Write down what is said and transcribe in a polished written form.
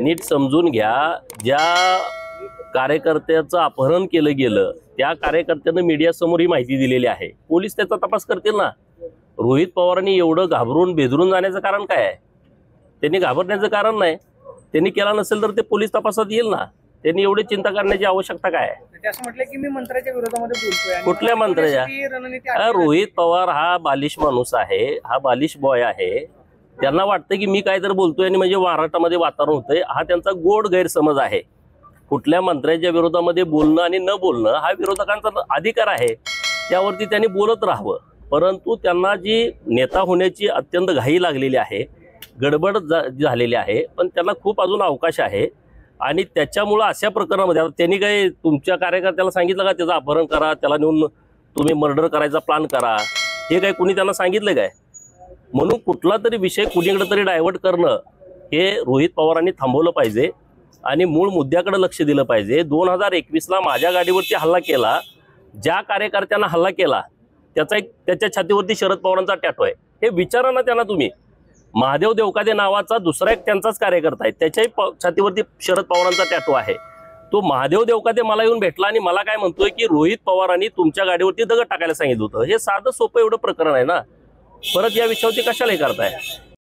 नीट समजून घ्या, ज्या कार्यकर्त्याचं अपहरण केलं गेलं त्या कार्यकर्त्यानं मीडियासमोर ही माहिती दिलेली आहे। पोलीस त्याचा तपास करतील ना। रोहित पवारांनी एवढं घाबरून बेदरून जाण्याचं कारण काय आहे? त्यांनी घाबरण्याचं कारण नाही। त्यांनी केला नसेल तर ते पोलीस तपासात येईल ना। त्यांनी एवढी चिंता करण्याची आवश्यकता काय आहे? ते असं म्हटलं की मी मंत्र्याच्या विरोधामध्ये बोलतोय। कुठल्या मंत्र्याच्या? रोहित पवार हा बालिश माणूस आहे, हा बालिश बॉय आहे। त्यांना वाटतं की मी काहीतरी बोलतोय आणि म्हणजे महाराष्ट्रामध्ये वातावरण होतंय, हा त्यांचा गोड गैरसमज आहे। कुठल्या मंत्र्याच्या विरोधामध्ये बोलणं आणि न बोलणं हा विरोधकांचा अधिकार आहे, त्यावरती त्यांनी बोलत राहावं। परंतु त्यांना जी नेता होण्याची अत्यंत घाई लागलेली आहे, गडबड झालेली आहे, पण त्यांना खूप अजून अवकाश आहे। आणि त्याच्यामुळे अशा प्रकरणामध्ये त्यांनी काही तुमच्या कार्यकर्त्याला सांगितलं का त्याचं अपहरण करा, त्याला नेऊन तुम्ही मर्डर करायचा प्लॅन करा? हे काही कुणी त्यांना सांगितलं काय? म्हणून कुठला तरी विषय कुणीकडे तरी डायव्हर्ट करणं हे रोहित पवारांनी थांबवलं पाहिजे आणि मूळ मुद्द्याकडे लक्ष दिलं पाहिजे। 2021ला माझ्या गाडीवरती हल्ला केला, ज्या कार्यकर्त्यांना हल्ला केला त्याच्या छातीवरती शरद पवारांचा टॅटू आहे, हे विचारा ना त्यांना तुम्ही। महादेव देवकाते नावाचा दुसरा एक त्यांचाच कार्यकर्ता आहे, त्याच्याही छातीवरती शरद पवारांचा टॅटू आहे। तो महादेव देवकाते मला येऊन भेटला आणि मला काय म्हणतोय की रोहित पवारांनी तुमच्या गाडीवरती दगड टाकायला सांगितलं होतं। हे साधं सोपं एवढं प्रकरण आहे ना, परत या विषयावरती कशाला हे करताय?